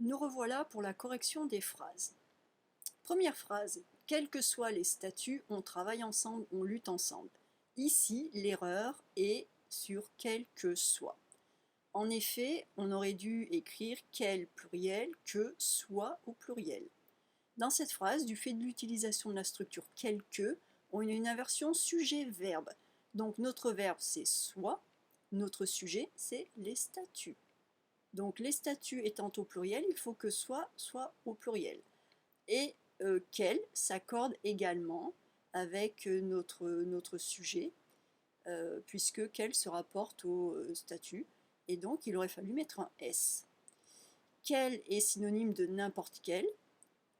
Nous revoilà pour la correction des phrases. Première phrase, quels que soient les statuts, on travaille ensemble, on lutte ensemble. Ici, l'erreur est sur quel que soit. En effet, on aurait dû écrire quel pluriel que soit au pluriel. Dans cette phrase, du fait de l'utilisation de la structure quel que, on a une inversion sujet-verbe. Donc notre verbe c'est soit, notre sujet c'est les statuts. Donc les statuts étant au pluriel, il faut que soit au pluriel. Et quel s'accorde également avec notre sujet, puisque quel se rapporte au statut, et donc il aurait fallu mettre un S. Quel est synonyme de n'importe quel,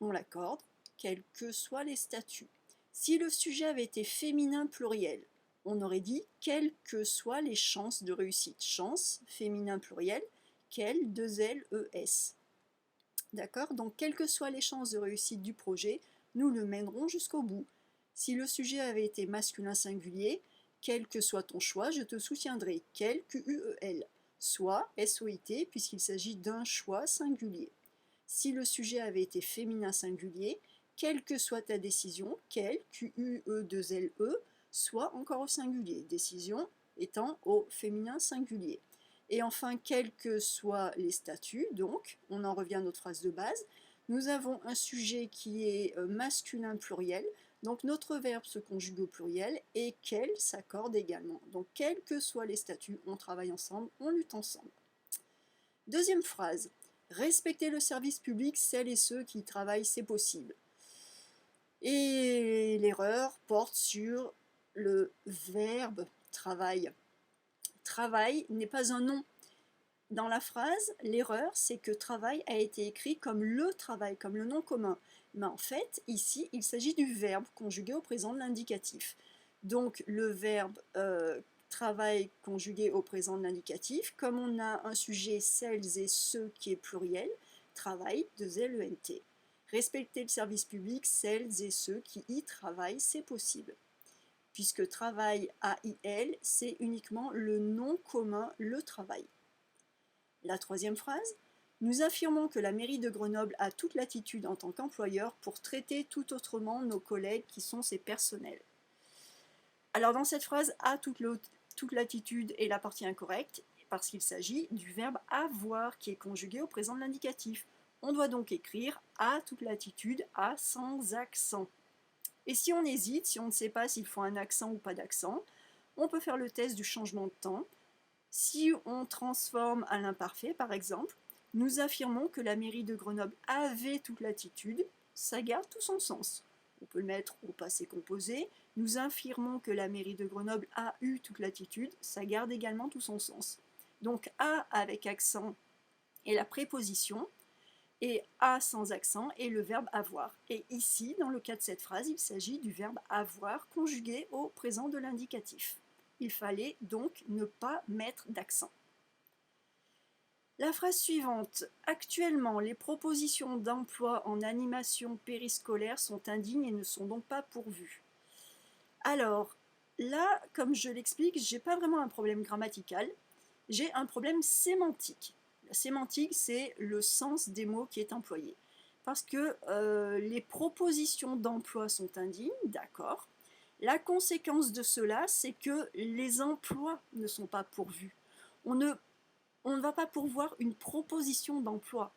on l'accorde, quels que soient les statuts. Si le sujet avait été féminin pluriel, on aurait dit quelles que soient les chances de réussite. Chance, féminin pluriel, quel, 2 L, E, S. D'accord? Donc, quelles que soient les chances de réussite du projet, nous le mènerons jusqu'au bout. Si le sujet avait été masculin singulier, quel que soit ton choix, je te soutiendrai. Quel, Q-U-E-L. Soit, S-O-I-T, puisqu'il s'agit d'un choix singulier. Si le sujet avait été féminin singulier, quelle que soit ta décision, quel, Q-U-E-2-L-E, soit encore au singulier. Décision étant au féminin singulier. Et enfin, quels que soient les statuts, donc, on en revient à notre phrase de base, nous avons un sujet qui est masculin pluriel, donc notre verbe se conjugue au pluriel, et quel s'accorde également. Donc, quels que soient les statuts, on travaille ensemble, on lutte ensemble. Deuxième phrase, respecter le service public, celles et ceux qui y travaillent, c'est possible. Et l'erreur porte sur le verbe travail. Travail n'est pas un nom. Dans la phrase, l'erreur, c'est que travail a été écrit comme le travail, comme le nom commun. Mais en fait, ici, il s'agit du verbe conjugué au présent de l'indicatif. Donc, le verbe travail conjugué au présent de l'indicatif, comme on a un sujet celles et ceux qui est pluriel, travail, 2 L-E-N-T. Respecter le service public, celles et ceux qui y travaillent, c'est possible. Puisque travail, A-I-L, c'est uniquement le nom commun, le travail. La troisième phrase, nous affirmons que la mairie de Grenoble a toute latitude en tant qu'employeur pour traiter tout autrement nos collègues qui sont ses personnels. Alors dans cette phrase, a toute latitude est la partie incorrecte parce qu'il s'agit du verbe avoir qui est conjugué au présent de l'indicatif. On doit donc écrire a toute latitude, a sans accent. Et si on hésite, si on ne sait pas s'il faut un accent ou pas d'accent, on peut faire le test du changement de temps. Si on transforme à l'imparfait, par exemple, nous affirmons que la mairie de Grenoble avait toute latitude, ça garde tout son sens. On peut le mettre au passé composé. Nous affirmons que la mairie de Grenoble a eu toute latitude, ça garde également tout son sens. Donc a avec accent est la préposition, et a sans accent est le verbe avoir. Et ici, dans le cas de cette phrase, il s'agit du verbe avoir conjugué au présent de l'indicatif. Il fallait donc ne pas mettre d'accent. La phrase suivante. Actuellement, les propositions d'emploi en animation périscolaire sont indignes et ne sont donc pas pourvues. Alors, là, comme je l'explique, j'ai pas vraiment un problème grammatical, j'ai un problème sémantique. La sémantique, c'est le sens des mots qui est employé. Parce que les propositions d'emploi sont indignes, d'accord. La conséquence de cela, c'est que les emplois ne sont pas pourvus. On ne va pas pourvoir une proposition d'emploi.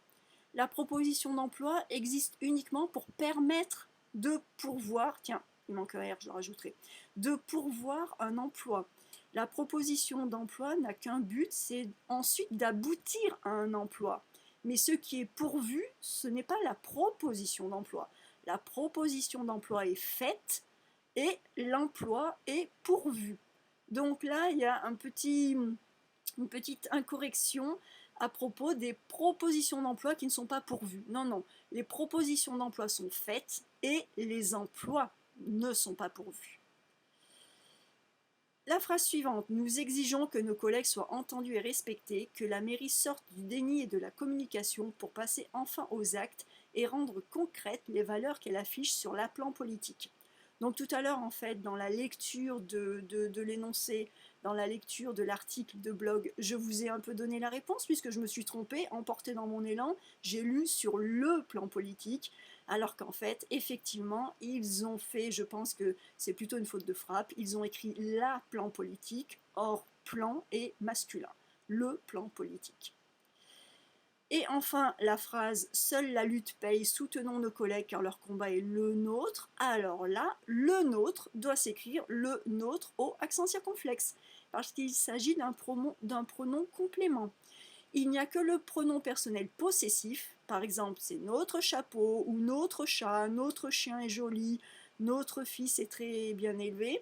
La proposition d'emploi existe uniquement pour permettre de pourvoir, tiens, il manque un R, je le rajouterai, de pourvoir un emploi. La proposition d'emploi n'a qu'un but, c'est ensuite d'aboutir à un emploi. Mais ce qui est pourvu, ce n'est pas la proposition d'emploi. La proposition d'emploi est faite et l'emploi est pourvu. Donc là, il y a une petite incorrection à propos des propositions d'emploi qui ne sont pas pourvues. Non, non, les propositions d'emploi sont faites et les emplois ne sont pas pourvus. La phrase suivante, nous exigeons que nos collègues soient entendus et respectés, que la mairie sorte du déni et de la communication pour passer enfin aux actes et rendre concrètes les valeurs qu'elle affiche sur l'appelant politique. Donc tout à l'heure, en fait, dans la lecture de l'énoncé, dans la lecture de l'article de blog, je vous ai un peu donné la réponse, puisque je me suis trompée, emportée dans mon élan, j'ai lu sur le plan politique, alors qu'en fait, effectivement, ils ont fait, je pense que c'est plutôt une faute de frappe, ils ont écrit la plan politique, or plan est masculin, le plan politique. Et enfin, la phrase « Seule la lutte paye, soutenons nos collègues car leur combat est le nôtre », alors là, le nôtre doit s'écrire le nôtre au accent circonflexe, parce qu'il s'agit d'un pronom complément. Il n'y a que le pronom personnel possessif, par exemple c'est notre chapeau, ou notre chat, notre chien est joli, notre fils est très bien élevé.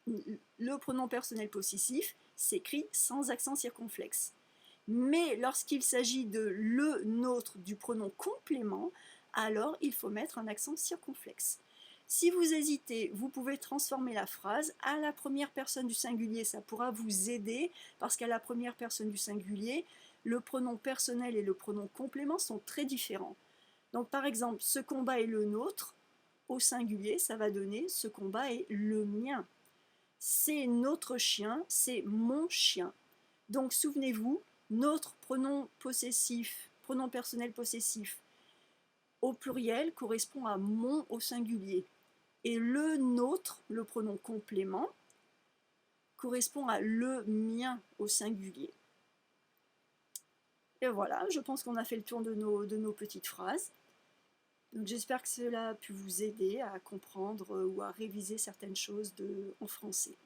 Le pronom personnel possessif s'écrit sans accent circonflexe. Mais lorsqu'il s'agit de le, notre, du pronom complément, alors il faut mettre un accent circonflexe. Si vous hésitez, vous pouvez transformer la phrase à la première personne du singulier, ça pourra vous aider, parce qu'à la première personne du singulier, le pronom personnel et le pronom complément sont très différents. Donc par exemple, ce combat est le nôtre, au singulier, ça va donner ce combat est le mien. C'est notre chien, c'est mon chien. Donc souvenez-vous, notre pronom possessif, pronom personnel possessif au pluriel correspond à mon au singulier. Et le nôtre, le pronom complément, correspond à le mien au singulier. Et voilà, je pense qu'on a fait le tour de nos petites phrases. Donc j'espère que cela a pu vous aider à comprendre ou à réviser certaines choses en français.